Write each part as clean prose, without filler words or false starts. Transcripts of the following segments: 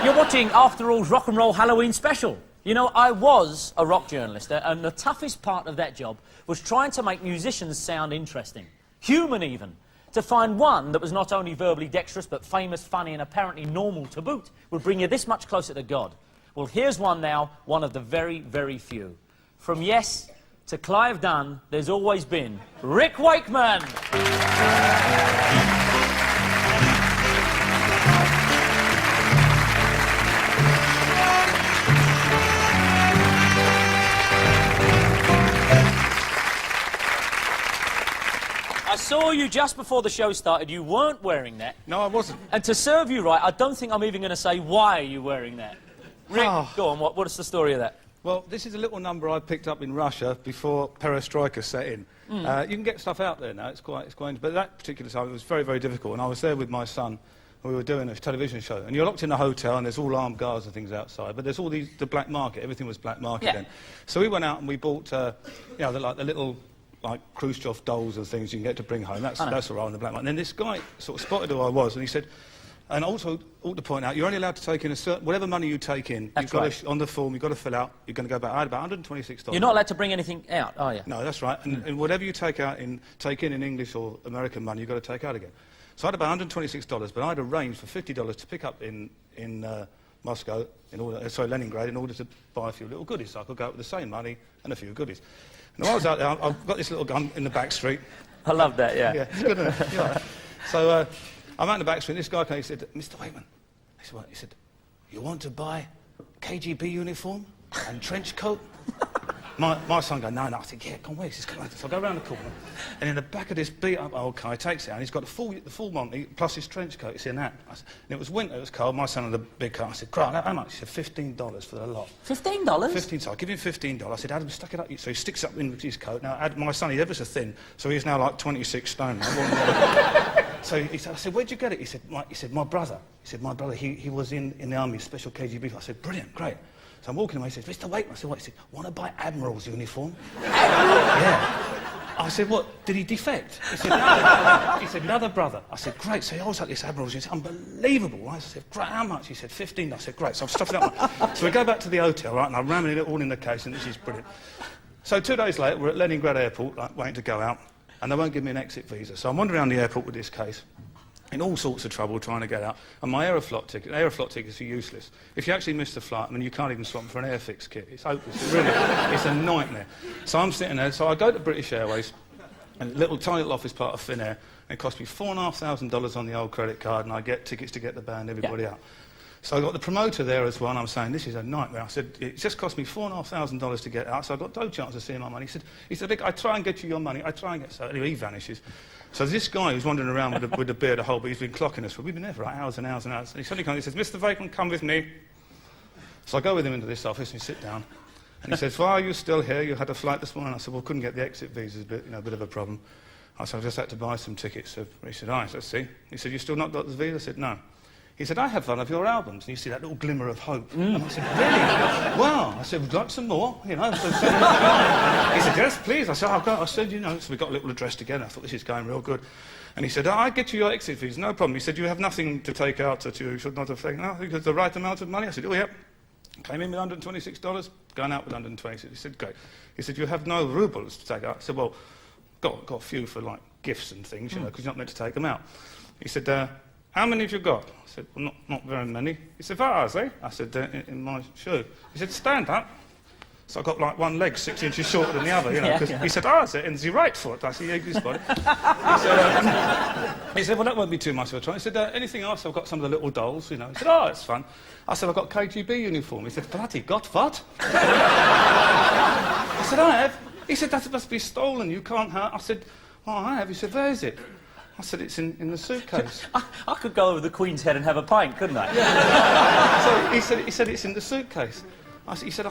You're watching After All's Rock and Roll Halloween special. You know, I was a rock journalist, and the toughest part of that job was trying to make musicians sound interesting. Human, even. To find one that was not only verbally dexterous, but famous, funny, and apparently normal to boot would bring you this much closer to God. Well, here's one now, one of the very, very few. From Yes to Clive Dunn, there's always been Rick Wakeman. I saw you just before the show started. You weren't wearing that. No, I wasn't. And to serve you right, I don't think I'm even going to say why are you wearing that. Rick, go on, what's the story of that? Well, this is a little number I picked up in Russia before perestroika set in. You can get stuff out there now, it's quite, but that particular time it was very, very difficult, and I was there with my son, and we were doing a television show, and you're locked in a hotel, and there's all armed guards and things outside, but there's all the black market, everything was black market then. So we went out and we bought, you know, the little, like, Khrushchev dolls and things you can get to bring home, that's all right on the black market. And then this guy sort of spotted who I was, and he said, and also, ought to point out, you're only allowed to take in a certain... Whatever money you take in, you've got to, on the form, you've got to fill out, you're going to go back... I had about $126. You're not allowed to bring anything out, are you? No, that's right. And whatever you take in in English or American money, you've got to take out again. So I had about $126, but I'd arranged for $50 to pick up in Moscow, Leningrad, in order to buy a few little goodies. So I could go out with the same money and a few goodies. And while I was out there, I've got this little gun in the back street. I love that, yeah. Yeah, it's good, isn't it? Yeah. So... I'm out in the back street, and this guy came, he said, Mr. Wakeman, I said, what? He said, you want to buy KGB uniform and trench coat? my son goes, no. I said, yeah, come on, wait. So I go around the corner, and in the back of this beat-up old car, he takes it out, and he's got the full Monty, plus his trench coat. It's in that. Said, and it was winter, it was cold. My son had a big car. I said, great, how much? He said, $15 for the lot. $15? $15, so I give him $15. I said, Adam, stuck it up. So he sticks it up in his coat. Now, my son, he's ever so thin, so he's now like 26 stone. So I said, where'd you get it? He said, my brother. He said, my brother, he was in the army, special KGB. I said, brilliant, great. So I'm walking away, he said, Mr. Wakeman. I said, what? He said, want to buy Admiral's uniform? Admiral? Yeah. I said, what, did he defect? He said, no. He said, another brother. I said, great. So he always had this Admiral's uniform. Unbelievable, right? I said, great, how much? He said, $15. I said, great. So I've stuffed it up. So we go back to the hotel, right, and I'm ramming it all in the case, and this is brilliant. So 2 days later, we're at Leningrad Airport, like, waiting to go out, and they won't give me an exit visa. So I'm wandering around the airport with this case, in all sorts of trouble trying to get out. And my Aeroflot tickets are useless. If you actually miss the flight, I mean, you can't even swap them for an Airfix kit. It's hopeless, really. It's a nightmare. So I'm sitting there, so I go to British Airways, and a tiny little office part of Finnair, and it cost me $4,500 on the old credit card, and I get tickets to get the band, everybody out. So I got the promoter there as well, and I'm saying, this is a nightmare. I said, it just cost me $4,500 to get out, so I got no chance of seeing my money. He said, Vic, I try and get you your money, I try and get... So anyway, he vanishes. So this guy who's wandering around with the beard, the whole, but he's been clocking us for... We've been there for like hours and hours and hours. And he suddenly comes and he says, Mr. Wakeman, come with me. So I go with him into this office and we sit down. And he says, why are you still here? You had a flight this morning. I said, well, couldn't get the exit visa, a bit of a problem. I said, I just had to buy some tickets. So he said, all right, let's see. He said, you still not got the visa? I said, no. He said, I have one of your albums. And you see that little glimmer of hope. And I said, really? Wow. I said, would you like some more? You know. So he said, yes, please. I said, I've got. I said, you know. So we got a little address together. I thought, this is going real good. And he said, I'll get you your exit fees, no problem. He said, you have nothing to take out that you should not have taken out. You have the right amount of money. I said, oh, yep. Came in with $126, going out with $126. He said, great. He said, you have no rubles to take out. I said, well, got a few for, like, gifts and things, you know, because you're not meant to take them out. He said, how many have you got? I said, well, not very many. He said, what are they? I said, in my shoe. He said, stand up. So I got like one leg 6 inches shorter than the other, you know, because he said, is it in the right foot? I said, yeah, this body. He said, well, that won't be too much of a try. He said, anything else? I've got some of the little dolls, you know. He said, oh, it's fun. I said, I've got KGB uniform. He said, bloody got what? I said, I have. He said, that must be stolen. You can't have. I said, oh, I have. He said, where is it? I said, it's in the suitcase. I could go over the Queen's Head and have a pint, couldn't I? Yeah. So he said, it's in the suitcase. He said,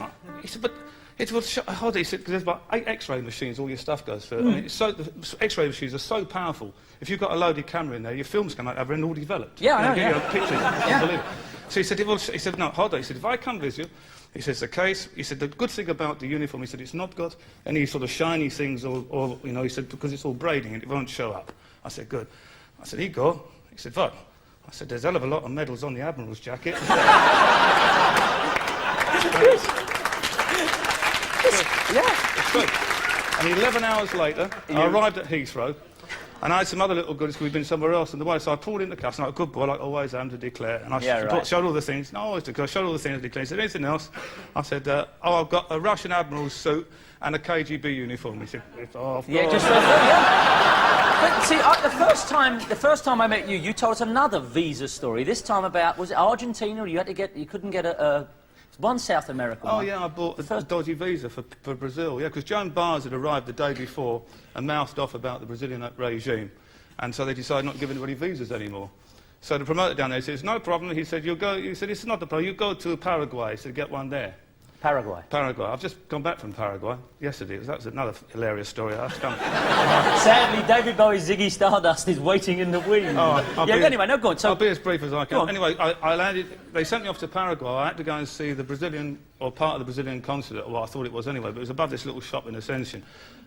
but it will hold it. He said, because there's about 8 X-ray machines, all your stuff goes through. I mean, the X-ray machines are so powerful. If you've got a loaded camera in there, your films come out over and all developed. Yeah, I know, Pictures, unbelievable. So he said, no, hold on. He said, if I come with you, he says, the case, he said, the good thing about the uniform, he said, it's not got any sort of shiny things or you know, he said, because it's all braiding and it won't show up. I said, good. I said, Igor. He said, what? I said, there's a hell of a lot of medals on the Admiral's jacket. It's true. And 11 hours later, I arrived at Heathrow, and I had some other little goodies because we'd been somewhere else on the way. So I pulled in the customs, and I was a good boy, like always I am, to declare. And I showed all the things. No, I always do, because I showed all the things to declare. He said, anything else? I said, oh, I've got a Russian Admiral's suit and a KGB uniform. He said, oh, yeah, just yeah. But see, the first time I met you, you told us another visa story. This time about, was it Argentina? Or you couldn't get one South American one. Oh, yeah, I bought a dodgy visa for Brazil, yeah, because Joan Baez had arrived the day before and mouthed off about the Brazilian regime, and so they decided not to give anybody visas anymore. So the promoter down there said, it's no problem. He said, it's not the problem. You go to Paraguay, so get one there. Paraguay. Paraguay. I've just gone back from Paraguay yesterday. That was another hilarious story. I have to come. Sadly, David Bowie's Ziggy Stardust is waiting in the wings. Anyway, no, go on. So, I'll be as brief as I can. Anyway, I landed. They sent me off to Paraguay. I had to go and see the Brazilian, or part of the Brazilian consulate, well, I thought it was anyway, but it was above this little shop in Ascension.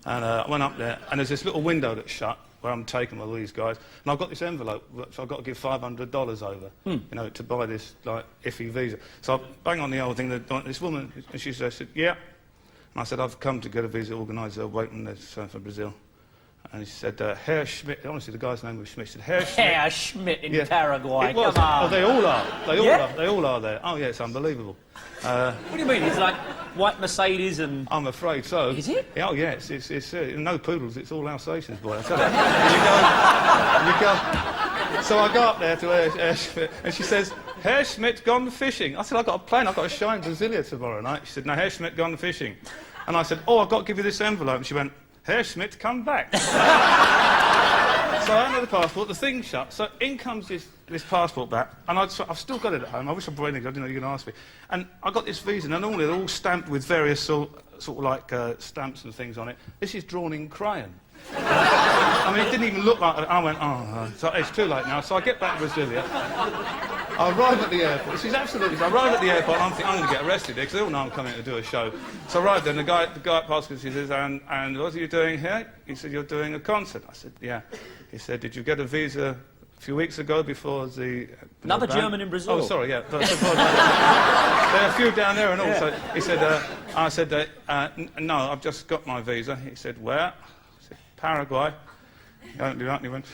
And I went up there, and there's this little window that's shut, where I'm taking with all these guys, and I've got this envelope, which I've got to give $500 over, you know, to buy this, like, iffy visa. So I bang on the old thing, this woman, and she said, yeah. And I said, I've come to get a visa organised at Wakeman for Brazil. And she said, Herr Schmidt, honestly, the guy's name was Schmidt. She said, Herr Schmidt. Herr Schmidt in Paraguay, it was. Come on. Oh, they all are. They all are there. Oh, yeah, it's unbelievable. What do you mean? It's like white Mercedes and... I'm afraid so. Is it? Oh, yeah, it's no poodles, it's all Alsatians, boy, I tell you. So I go up there to Herr Schmidt, and she says, Herr Schmidt gone fishing. I said, I've got a plane, I've got a show in Brasilia tomorrow night. She said, no, Herr Schmidt gone fishing. And I said, oh, I've got to give you this envelope. And she went, Herr Schmidt, come back. So I handed the passport, the thing shut, so in comes this passport back, and I've still got it at home. I wish I brought it in, I didn't know you were going to ask me. And I got this visa, and normally they're all stamped with various sort of like stamps and things on it. This is drawn in crayon. I mean, it didn't even look like it. I went, oh, so it's too late now. So I get back to Brasilia. I arrive at the airport. This is absolutely... I arrive at the airport, and I'm thinking, I'm going to get arrested here, because they all know I'm coming to do a show. So I arrived there, and the guy at passport, he says, and what are you doing here? He said, you're doing a concert. I said, yeah. He said, did you get a visa a few weeks ago before the... Another German in Brazil. Oh, sorry, yeah. There are a few down there and all. Yeah. So he said, I said, no, I've just got my visa. He said, where? I said, Paraguay. He don't do that, and he went...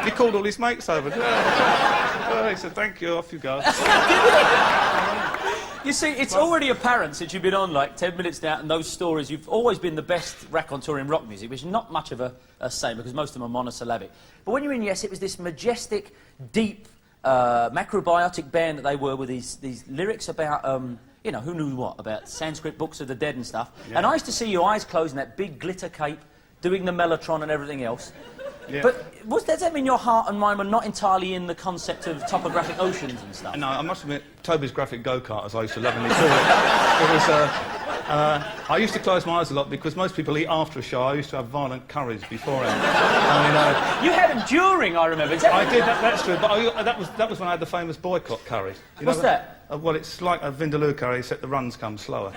He called all his mates over. He said, thank you, off you go. You see, it's already apparent since you've been on like 10 minutes now, and those stories, you've always been the best raconteur in rock music, which is not much of a saying, because most of them are monosyllabic. But when you're in Yes, it was this majestic, deep, macrobiotic band that they were, with these lyrics about, you know, who knew what, about Sanskrit books of the dead and stuff. Yeah. And I used to see your eyes closed in that big glitter cape, doing the mellotron and everything else. Yeah. But does that mean your heart and mind were not entirely in the concept of topographic oceans and stuff? No, I must admit, Toby's graphic go-kart, as I used to lovingly call it, I used to close my eyes a lot because most people eat after a show. I used to have violent curries beforehand. You had them during, I remember. I did, that's true, but that was when I had the famous boycott curry. You What's that? Well, it's like a Vindaloo curry, except the runs come slower.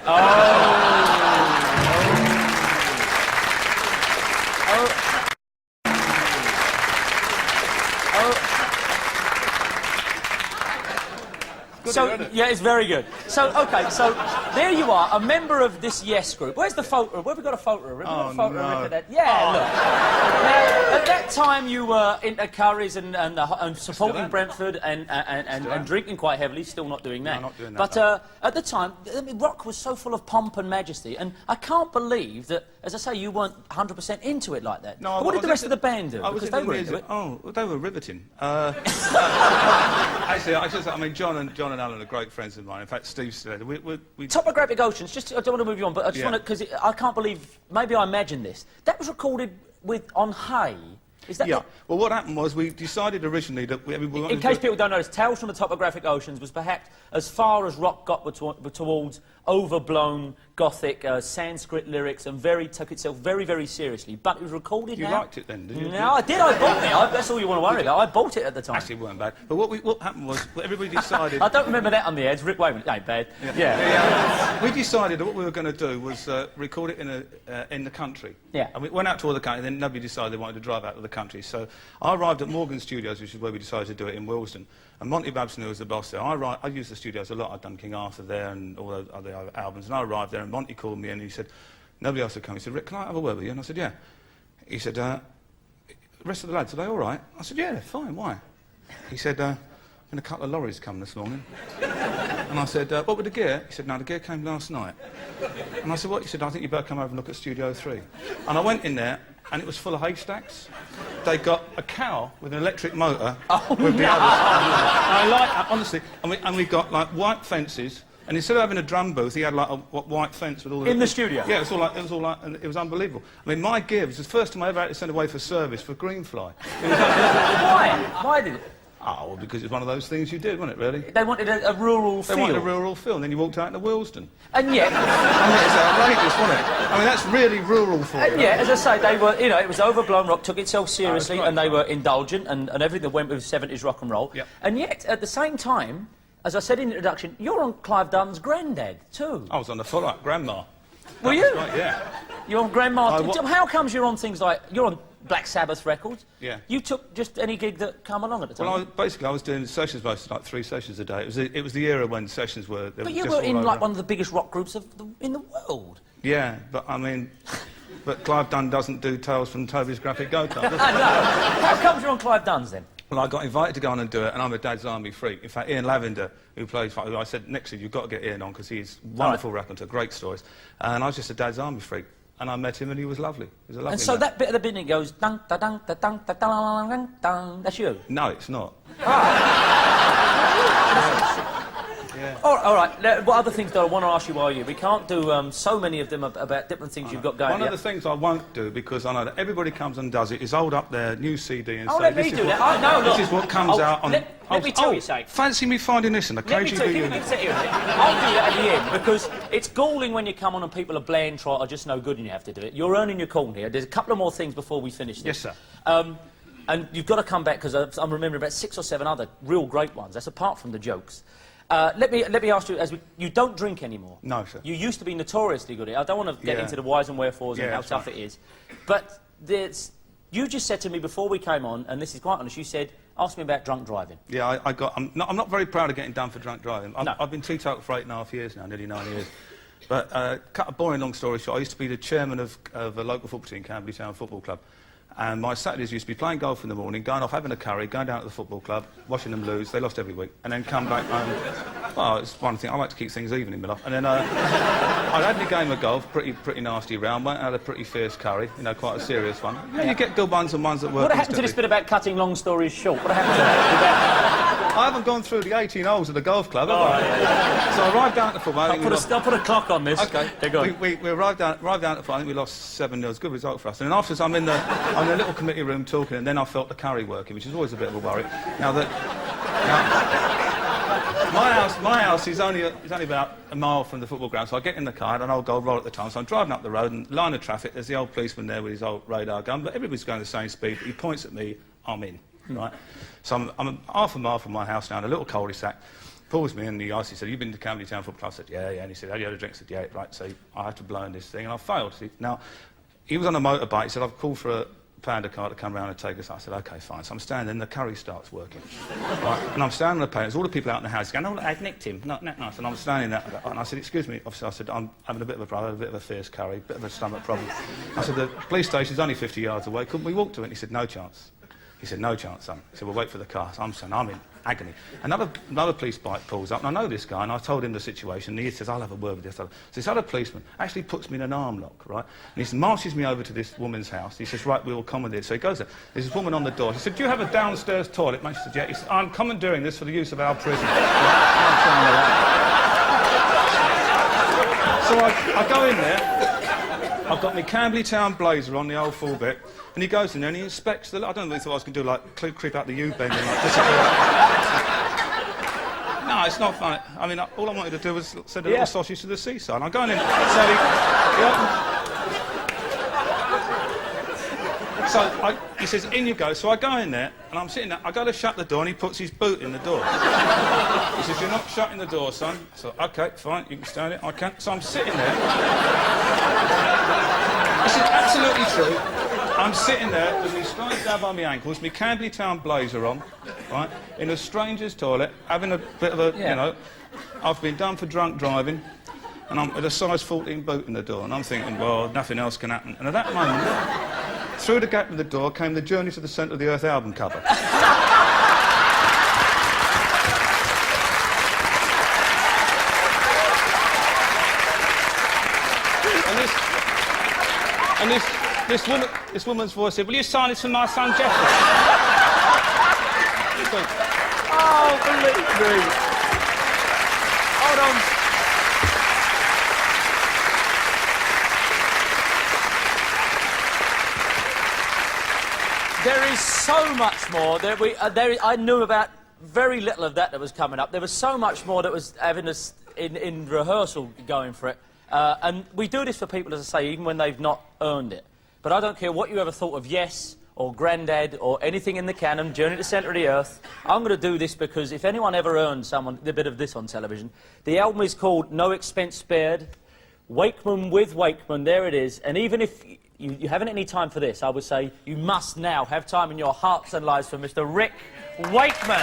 So, yeah, it's very good. So, OK, so there you are, a member of this Yes group. Where's the photo? Where have we got a photo? Have we got a photo of that? Yeah, look. Now, at that time, you were into curries and supporting Brentford and drinking quite heavily. Still not doing that. No, not doing that. But at the time, I mean, rock was so full of pomp and majesty, and I can't believe that, as I say, you weren't 100% into it like that. No, what did the rest of the band do? Because they were into it. Oh, they were riveting. Actually, I mean, John and Alan are great friends of mine. In fact, Steve said we Topographic Oceans. Just, I don't want to move you on, but I just want to, because I can't believe. Maybe I imagined this. That was recorded on hay. Is that? Yeah. Well, what happened was we decided originally that in case people don't notice, Tales from the Topographic Oceans was perhaps as far as rock got towards overblown Gothic Sanskrit lyrics, and took itself very, very seriously. But it was recorded. You liked it then, did you? No, I did. I bought it. That's all you want to worry about. I bought it at the time. Actually, it weren't bad. But what happened was everybody decided. I don't remember that on the ads. Rick Wakeman, ain't bad. Yeah. We decided that what we were going to do was record it in the country. Yeah. And we went out to all the country. Then nobody decided they wanted to drive out to the country. So I arrived at Morgan Studios, which is where we decided to do it in Willesden. And Monty Babson, who was the boss there, I used the studios a lot. I'd done King Arthur there and all the other albums. And I arrived there, and Monty called me and he said, nobody else had come. He said, Rick, can I have a word with you? And I said, yeah. He said, the rest of the lads, are they all right? I said, yeah, fine, why? He said, been a couple of lorries come this morning. And I said, what with the gear? He said, no, the gear came last night. And I said, what? He said, I think you better come over and look at Studio 3. And I went in there, and it was full of haystacks. They got a cow with an electric motor with the others. I like, honestly, and we got like white fences. And instead of having a drum booth, he had like a white fence with all the... In the studio? Yeah, it was all like, and it was unbelievable. I mean, my gear was the first time I ever had to send away for service for Greenfly. Why? Why did it? Oh, well, because it's one of those things you did, wasn't it, really? They wanted a rural feel. They wanted a rural feel, and then you walked out into Willesden. And yet... I mean, it's outrageous, wasn't it? I mean, that's really rural for you. And yet, as I say, they were, you know, it was overblown rock, took itself seriously, great, and they were indulgent, and everything that went with 70s rock and roll. Yep. And yet, at the same time, as I said in the introduction, you're on Clive Dunn's Grandad, too. I was on the follow-up, Grandma. Were you? Right, yeah. You're on Grandma. How comes you're on things like... You're on Black Sabbath records. Yeah. You took just any gig that come along at the time. Well, basically, I was doing sessions most, like 3 sessions a day. It was the era when sessions were... But you were in, like, one of the biggest rock groups in the world. Yeah, but, I mean... But Clive Dunn doesn't do Tales from Toby's Graphic Go-Kart, does he? No. How comes you're on Clive Dunn's, then? Well, I got invited to go on and do it, and I'm a Dad's Army freak. In fact, Ian Lavender, who plays... I said, next year, you've got to get Ian on, because he's a wonderful raconteur, great stories. And I was just a Dad's Army freak. And I met him, and he was lovely. He was a lovely And so man. that bit of the beginning goes... Dun, da, dun, da, dun, da, dun, dun, dun, that's you? No, it's not. Yeah. All right. Now, what other things do I want to ask you while you? We can't do so many of them about different things you've got going. One of the things I won't do, because I know that everybody comes and does it, is hold up their new CD and say, let me do that. No, this look. is what comes out on... Let me tell you something. Fancy me finding this in the Let me KGB tell you, unit. I'll do that at the end, because it's galling when you come on and people are bland, trot, or just no good and you have to do it. You're earning your corn here. There's a couple of more things before we finish this. Yes, sir. And you've got to come back, because I'm remembering about 6 or 7 other real great ones. That's apart from the jokes. Let me ask you, you don't drink anymore. No, sir. You used to be notoriously good at it. I don't want to get into the whys and wherefores and how tough it is. But you just said to me before we came on, and this is quite honest, you said, ask me about drunk driving. Yeah, I'm not very proud of getting done for drunk driving. I've been teetotal for 8.5 years now, nearly 9 years. But cut a boring long story short, I used to be the chairman of a local football team, Camberley Town Football Club. And my Saturdays used to be playing golf in the morning, going off, having a curry, going down to the football club, watching them lose. They lost every week. And then come back home. Well, it's one thing. I like to keep things even in my life. And then I'd had a game of golf, pretty nasty round. Went out a pretty fierce curry, you know, quite a serious one. You get good ones and ones that work. What happened to this bit about cutting long stories short? What happened to that? I haven't gone through the 18 holes of the golf club, have I? Yeah. So I arrived down at the football. I'll put a clock on this. OK. Yeah, go on. We arrived down at the football. I think we lost 7-0. It's a good result for us. And then afterwards, I'm in the little committee room talking, and then I felt the curry working, which is always a bit of a worry. My house is only about a mile from the football ground, so I get in the car, and an old gold roll at the time, so I'm driving up the road, and line of traffic, there's the old policeman there with his old radar gun, but everybody's going the same speed. He points at me, I'm in, right? So I'm half a mile from my house now, in a little cul-de-sac. Pulls me in, he said, you've been to Camberley Town Football Club? I said, yeah. And he said, have you had a drink? I said, yeah. Right, so I had to blow in this thing, and I failed. Now, he was on a motorbike. He said, I've called for a Panda car to come round and take us. I said, OK, fine. So I'm standing, and the curry starts working. Right? And I'm standing on the pavement. There's all the people out in the house going, oh, I've nicked him. Not nice. And I'm standing there, and I said, excuse me, officer. I said, I'm having a bit of a fierce curry, a bit of a stomach problem. I said, the police station's only 50 yards away. Couldn't we walk to it? And he said, no chance. He said, no chance, son. He said, we'll wait for the car. So I'm saying, I'm in agony. Another police bike pulls up, and I know this guy, and I told him the situation, and he says, I'll have a word with this other. So this other policeman actually puts me in an arm lock, right? And he marches me over to this woman's house. He says, right, we'll accommodate. So he goes there. There's this woman on the door. He said, do you have a downstairs toilet? And she said, yeah. He said, I'm commandeering this for the use of our prison. So I go in there. I've got my Camberley Town blazer on, the old full bit, and he goes in there and he inspects the... I don't know if he thought I was going to do, like, creep out the U-bend and, like, disappear. No, it's not funny. I mean, all I wanted to do was send a little sausage to the seaside. And I'm going in... he says, in you go. So I go in there, and I'm sitting there. I go to shut the door, and he puts his boot in the door. He says, you're not shutting the door, son. So, OK, fine, you can stand it. I can't. So I'm sitting there. This is absolutely true. I'm sitting there with my stripes down by my ankles, my Camberley Town blazer on, right, in a stranger's toilet, having a bit of a, you know, I've been done for drunk driving, and I'm at a size 14 boot in the door, and I'm thinking, well, nothing else can happen. And at that moment, through the gap of the door came the Journey to the Centre of the Earth album cover. And this woman's voice said, will you sign this for my son, Jeffrey? Oh, believe me. Hold on. There is so much more. I knew about very little of that was coming up. There was so much more that was having us in rehearsal going for it. And we do this for people, as I say, even when they've not earned it. But I don't care what you ever thought of Yes, or Grandad, or anything in the canon, Journey to the Centre of the Earth. I'm going to do this because if anyone ever earned someone a bit of this on television, the album is called No Expense Spared, Wakeman with Wakeman, there it is. And even if you haven't any time for this, I would say you must now have time in your hearts and lives for Mr. Rick Wakeman.